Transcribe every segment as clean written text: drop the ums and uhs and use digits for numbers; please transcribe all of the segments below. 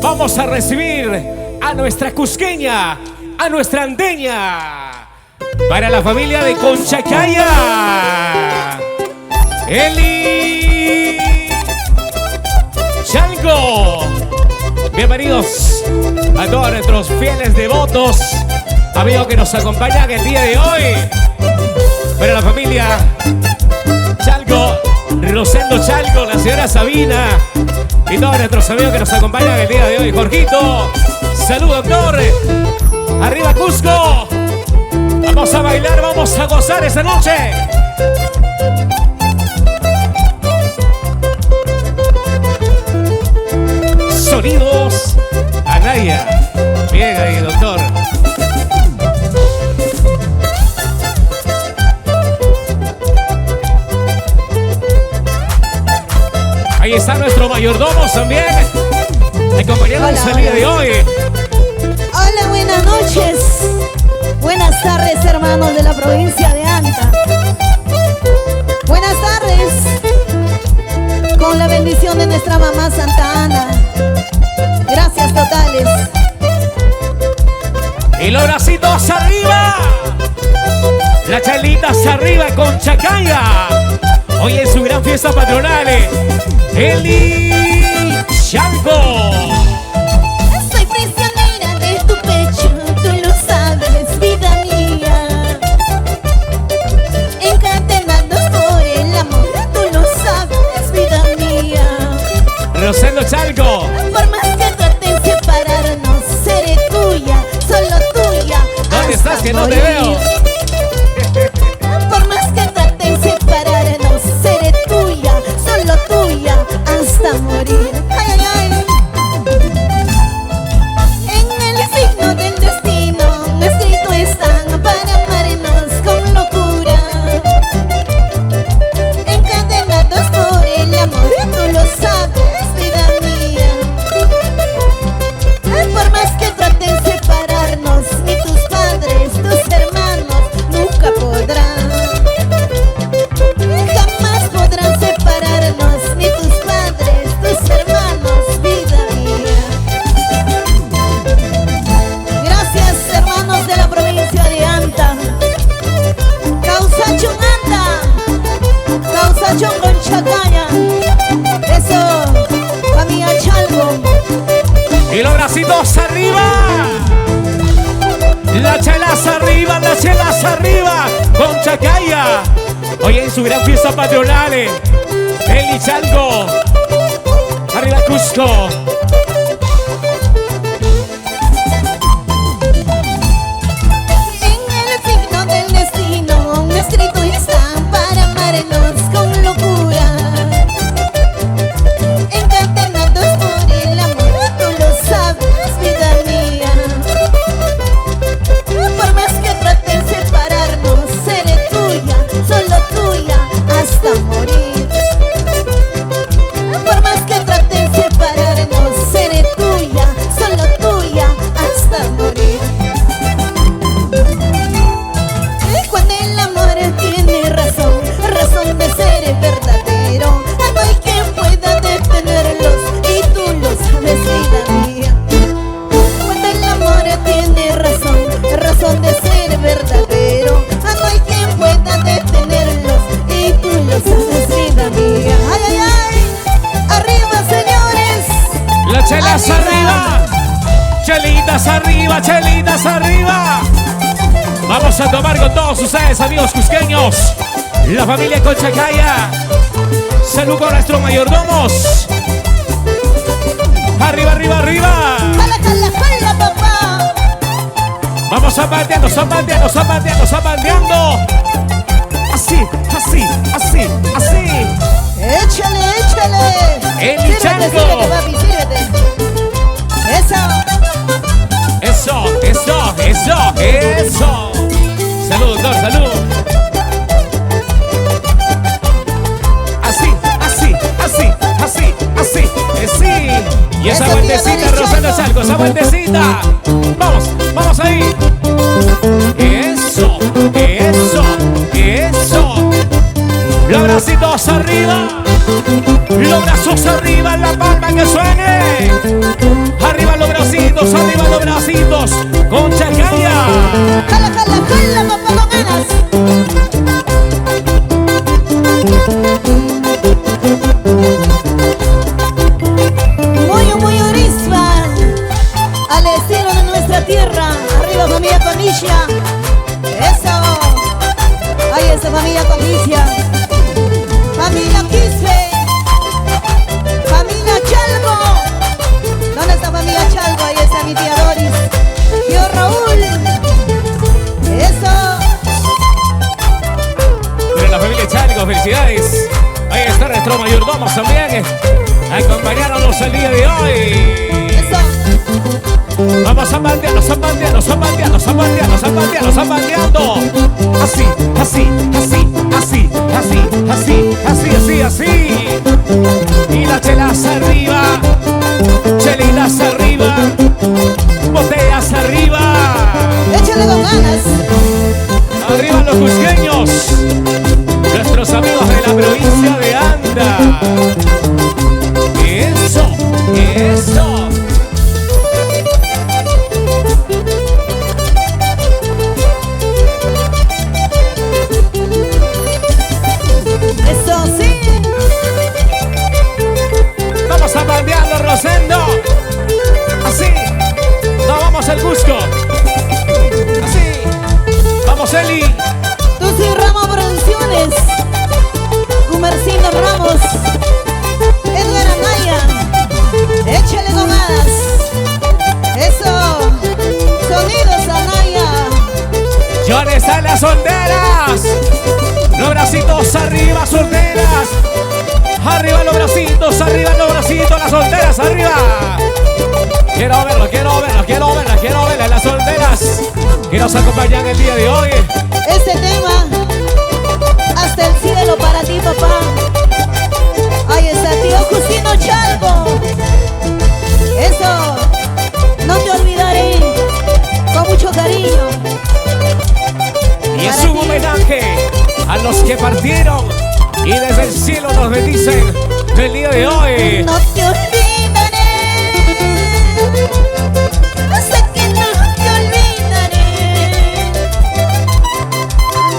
Vamos a recibir a nuestra cusqueña, a nuestra andeña. Para la familia de Conchacaya, Eli Chalco. Bienvenidos a todos nuestros fieles devotos, amigos que nos acompañan el día de hoy. Para la familia Chalco, Rosendo Chalco, la señora Sabina y todos nuestros amigos que nos acompañan el día de hoy. Jorgito, saludos, doctor. Arriba Cusco. Vamos a bailar, vamos a gozar esta noche. Sonidos Anaya. Bien ahí, doctor. Ahí está nuestro mayordomo también, acompañándonos el día de hoy. Hola, buenas noches. Buenas tardes, hermanos de la provincia de Anta. Buenas tardes. Con la bendición de nuestra mamá Santa Ana. Gracias totales. Y los bracitos arriba. Las chelitas arriba con Chacaya. Hoy en su gran fiesta patronal, Eli Chalco. Soy prisionera de tu pecho, tú lo sabes, vida mía. Encadenados por el amor, tú lo sabes, vida mía. Rosendo Chalco. Por más que traten separarnos, seré tuya, solo tuya. ¿Dónde estás que no te veo? Por más que traten separarnos, seré tuya, solo tuya, hasta morir. Ay, ay, ay. En el signo del destino, escrito están para amarnos con locura. Encadenados por el amor, tú lo sabes, vida mía. Por más que traten separarnos, ni tus padres, tus hermanos, nunca podrán. Jamás podrán separarnos, ni tus padres, tus hermanos, vida mía. Gracias, hermanos de la provincia de Anta. Causachón Anta, Causachón Conchacaya. Eso, familia Chalco. Y los bracitos arriba. Las chelas arriba, las chelas arriba con Chacaya. Hoy en su gran fiesta patronal, Eli Chalco. Arriba Cusco. En el signo del destino, escrito está para amarnos con locura. Encadenados por el amor, tú lo sabes, vida mía. Por más que traten separarnos, seré tuya, solo tuya, hasta morir. Por más que traten separarnos, seré tuya, solo tuya, hasta morir. Cuando el amor tiene razón, razón de ser verdadero, no hay quien pueda detenerlos y tú lo sabes, vida mía. Cuando el amor tiene razón, razón de ser verdadero, no hay quien pueda detenerlos y tú lo sabes, vida mía. Ay, ay, ay, arriba, señores. Las chelas arriba. Chelitas arriba, chelitas arriba. Vamos a tomar con todos ustedes, amigos cusqueños. La familia Conchacaya. Salud con nuestros mayordomos. Arriba, arriba, arriba. Jala, jala, jala, papá. Vamos zapateando, zapateando, zapateando, zapateando. Así, así, así, así. Échale, échale. Eli Chalco. Sírvete, papi, sírvete. Eso. Eso, eso, eso, eso. Salud, doctor, salud. Así, así, así, así, así, así. Y esa Eso, vueltecita, tío, dale, Rosendo Chalco. Chalco, esa vueltecita. Vamos, vamos ahí. Eso, eso, eso. Los bracitos arriba. Los brazos arriba, la palma que suene. Arriba. bracitos arriba, los bracitos. Con Chacaya. Jala, jala, jala, papá, con ganas. Muy orispa, al estilo de nuestra tierra. Arriba familia Conicia. Eso. Ahí está familia Conicia. Familia Quispe. Familia Chalco. ¿Dónde está familia Chalco? Ahí está mi tía Doris. Tío Raúl. Eso. De la familia Chalco, felicidades. Ahí está nuestro mayordomo también. Acompañaronnos el día de hoy. Eso. Vamos a bandeando, zambandeando, zambandeando, zambandeando, zambandeando, zambandeando. Así, así, así, así, así, así, así, así, así. Y las chelas arriba, chelitas arriba, botellas arriba. Échale con ganas. Arriba los cusqueños, nuestros amigos de la provincia de Anda. Eso, eso. Eso sí. Vamos a bandearlo, Rosendo. Así. No vamos al Cusco. Así. Vamos, Eli. Tú sí, Ramos Producciones. Gumercindo Ramos. Edgar Anaya. Échale con ganas. Eso. Sonidos Anaya. ¿Dónde están las solteras? Los bracitos arriba, solteras. Arriba los bracitos, las solteras, arriba. Quiero verlo, quiero verlo, quiero verla, quiero verla, las solteras que nos acompañan el día de hoy. Este tema, hasta el cielo para ti, papá. Ahí está, tío Justino Chalco. Eso, no te olvidaré, con mucho cariño. Y es Para un ti. homenaje a los que partieron y desde el cielo nos bendicen el día de hoy. No te olvidaré, sé que no te olvidaré.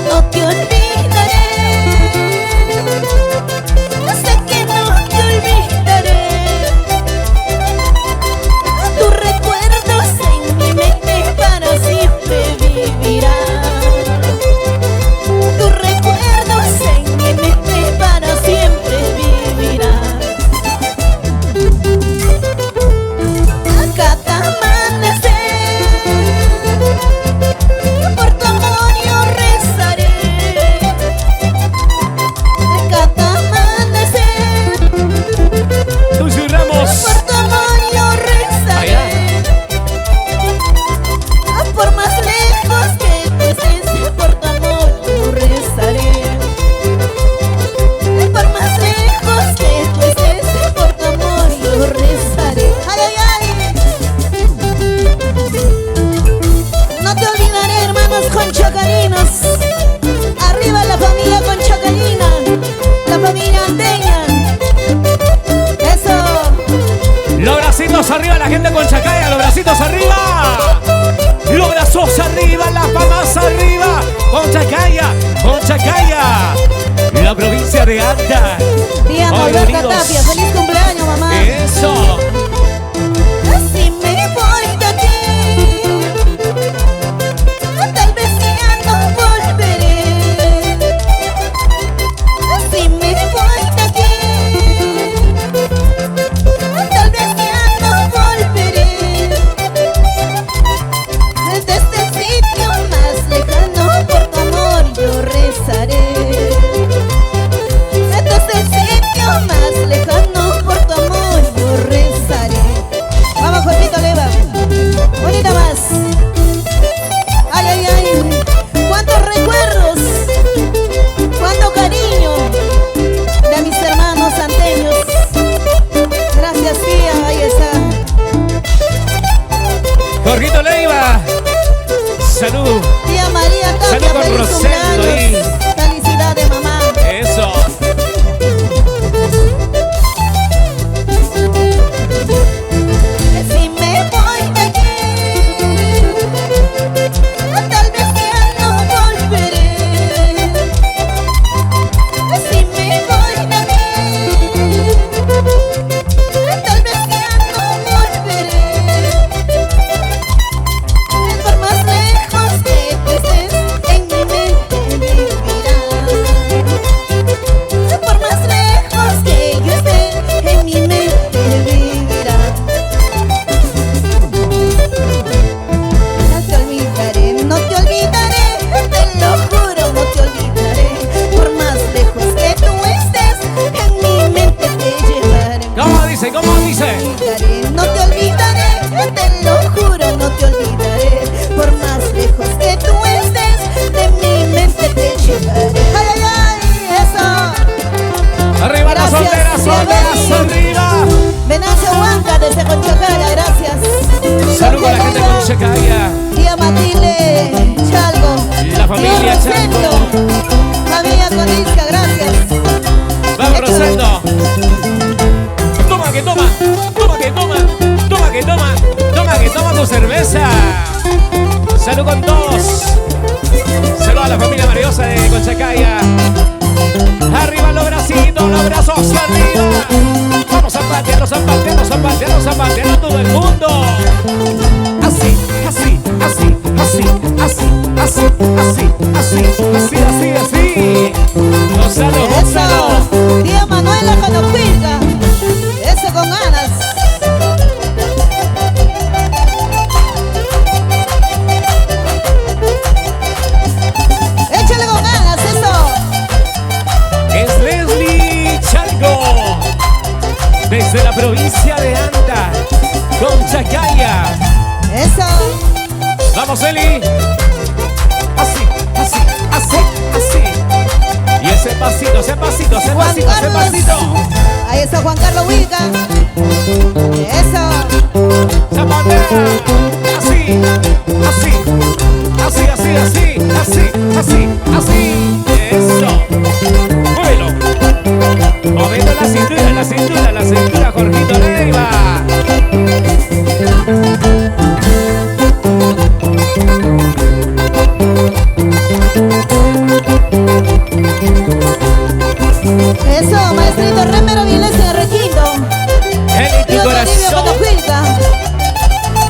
No te olvidaré, sé que no te olvidaré. Tus recuerdos en mi mente para siempre vivirán. Tus recuerdos en mi mente para siempre vivirán. Cada amanecer, por tu amor yo rezaré. Cada amanecer, Dulce Ramos. por tu amor yo rezaré. Por más lejos que tú estés, por tu amor yo rezaré. Por más lejos que tú estés, por tu amor yo rezaré. Ay, ay, ay. No te olvidaré, hermanos conchacarinos. Arriba la familia conchacarina, la familia andeña. Eso. Los bracitos arriba, la gente con Chacaya, los bracitos arriba. Los brazos arriba, las palmas arriba. Con Chacaya, con Chacaya. La provincia de Anda. Tía Hoy Norberta unidos. Tapia, feliz cumpleaños, mamá. Eso. Si me voy de aquí, tal vez ya no volveré. Si me voy de aquí, tal vez ya no volveré. Desde el sitio más lejano por tu amor yo rezaré. Desde el sitio más lejano por tu amor yo rezaré. Vamos, Jorgito Leva. Bonita más. Ay, ay, ay. Cuántos recuerdos. Cuánto cariño de mis hermanos anteños. Gracias, tía. Ahí está. Jorgito Leiva. Salud. Tía María Tapia, Salud con feliz Rosendo cumpleaños. Felicidades, mamá. Eso. Si me voy de te lo juro, no te olvidaré. Por más lejos que tú estés, de mi mente te llevaré. ¡Ay, ay, ay! ¡Eso! Arriba las solteras, solteras, arriba. Venancio Huanca desde Conchacaya, gracias. Saludos a la gente de Conchacaya. Tía Matilde Chalgo. La familia Chalgo. Familia Conisca, gracias. Vamos, Rosendo. Toma que toma, toma que toma, toma que toma, toma que toma tu cerveza. Salud con todos. Salud a la familia Mariosa de Conchacaya. Arriba los bracitos, los brazos arriba. Vamos a patearlos, a patearlos, a patearlos, a patear a todo el mundo. Así, así, así, así, así, así, así, así, así, así, así. Gonzalo, Gonzalo. Eso, tía Manuela Conopilga. Eso con ganas. Échale con ganas, eso. Es Leslie Chalgo, desde la provincia de Anta, Conchacaya. Eso. Vamos, Eli. Así, así, así, así. Y ese pasito, ese pasito, ese Juan pasito, ese Carlos. pasito. Ahí está Juan Carlos Wilca. Eso. Zapatera. Así, así, así, así, así, así, así, así. Eso. Muévelo. Moviendo la cintura, la cintura, la cintura, Jorgito Leiva. Eso, maestrito Remero Viles en Requinto. Eli, tu Tío Toribio corazón. Cotocuilca.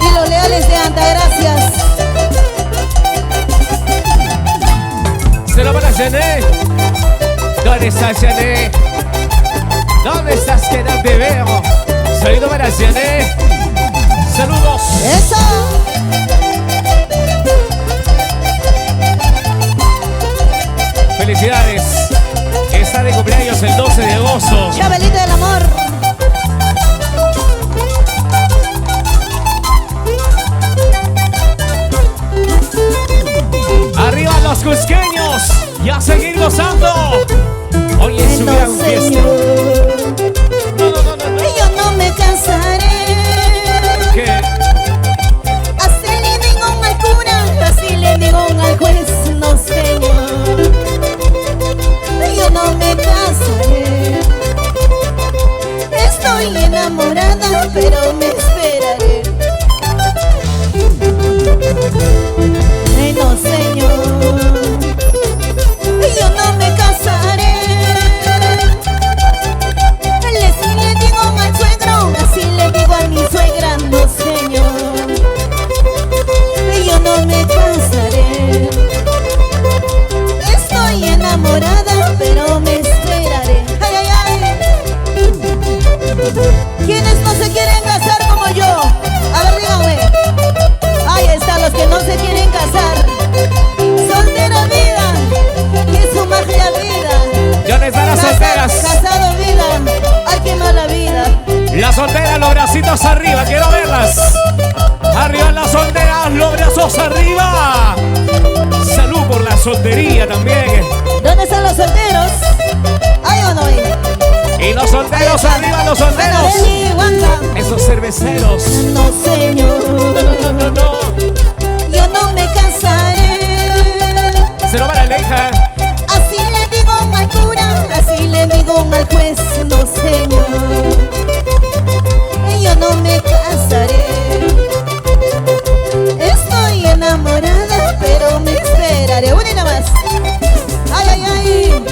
Y los leales de Anta, gracias. Se lo van a Jané. ¿Dónde estás, Jané? ¿Dónde estás que no te veo? Saludos para Jané. Saludos. Eso. Felicidades. Está de cumpleaños el 12 de agosto. Chabelita del amor. Arriba los cusqueños. Y a seguir gozando. Hoy es su gran fiesta. Señor, No, no, no, no, no. yo no me cansaré. ¿Qué? Así le digo al cura, así le digo al juez, no señor. Yo no me casaré. Estoy enamorada, pero me esperaré. Ay, no señor. Yo no me casaré. Así le digo al suegro, así le digo a mi suegra, no señor. Yo no me casaré. Estoy enamorada, pero me esperaré. Ay, ay, ay. ¿Quiénes no se quieren casar como yo? A ver, díganme. Ahí están los que no se quieren casar. Soltera vida, que es su magia vida. ¿Dónde están las solteras? Casado vida, ay qué mala vida. Las solteras, los bracitos arriba, quiero verlas. Arriba las solteras, los brazos arriba. Salud por la soltería también. ¿Dónde están los solteros? ¿Hay o no hay? Y los solteros arriba, los solteros. Anabeli, Huanca. Esos cerveceros. No señor, No, no, no. yo no me casaré. Se lo van a Aleja. Así le digo al cura, así le digo al juez, no señor. Yo no me casaré. Estoy enamorada, pero me esperaré. Una y nada más. Ay, ay, ay.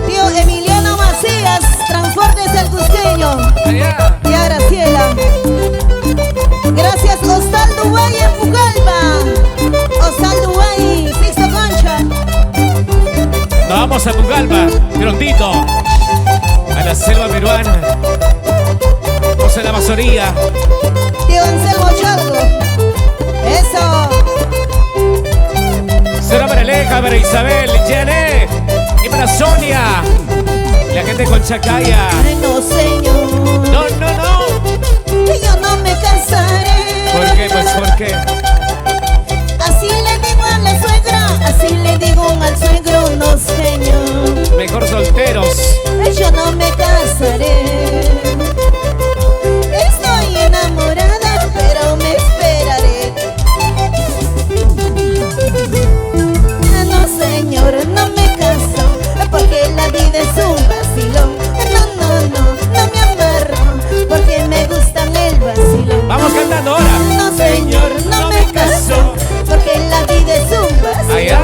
Tío Emiliano Macías, Transportes del Cusqueño. Allá. Tía Graciela. Gracias, Osvaldo Guay en Pucallpa. Osvaldo Guay, Sixto Concha. Nos vamos a Pucallpa, prontito. A la selva peruana. Vamos a la Amazonía. Tío Anselmo Chalgo. Eso. Será para Aleja, para Isabel, Jané y para Sonia. La gente con Chacaya. Ay, no, señor. No, no, no. Yo no me casaré. ¿Por Vamos cantando ahora. No señor, no me caso, porque la vida es un vacío. Allá.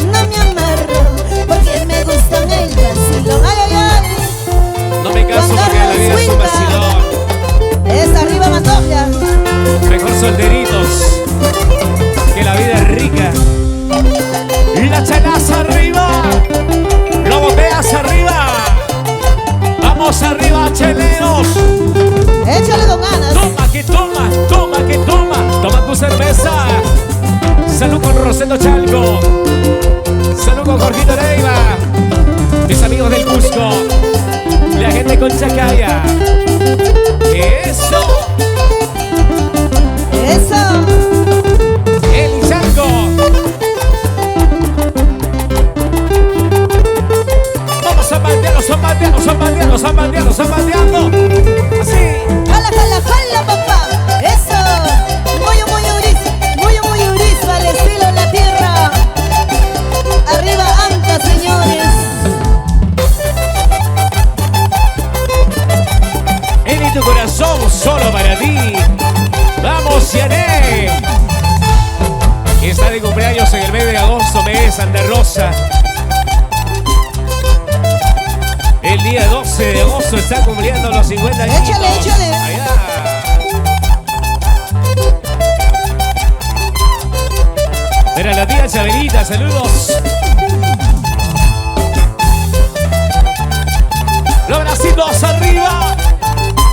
No me amarro, porque me gusta el vacilón. Ay, ay, ay. No me caso porque la vida es un vacilón. Es arriba Matoya. Mejor solteritos, que la vida es rica. Y la chelaza arriba, lo boteas arriba. Vamos arriba, cheleros. Échale con ganas. Toma que toma, toma que toma. Toma tu cerveza. Salud con Rosendo Chalco. Salud con Jorgito Leiva. Mis amigos del Cusco. La gente con Chacaya. Eso. Eso. El Chalco. Vamos zambandeando, zambandeando, zambandeando, zambandeando, zambandeando. Así. Jala, jala, jala, papá. Eso. Muy urizo al estilo de la tierra. Arriba Anca, señores. En tu corazón, solo para ti. Vamos, Yané. Está de cumpleaños en el mes de agosto, mes Santa Rosa. El día 12 de agosto está cumpliendo los 50 años. Échale, échale. Allá. Mira la tía Chabelita, saludos. Los bracitos arriba.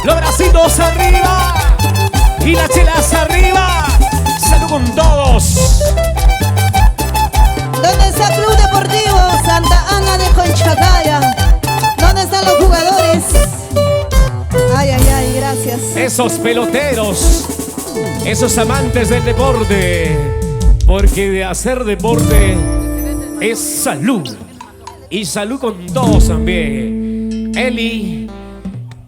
Los bracitos arriba. Y las chelas arriba. Salud con todos. ¿Dónde está Club Deportivo Santa Ana de Conchacaya? ¿Dónde están los jugadores? Ay, ay, ay, gracias. Esos peloteros. Esos amantes del deporte. Porque de hacer deporte es salud. Y salud con todos también. Eli.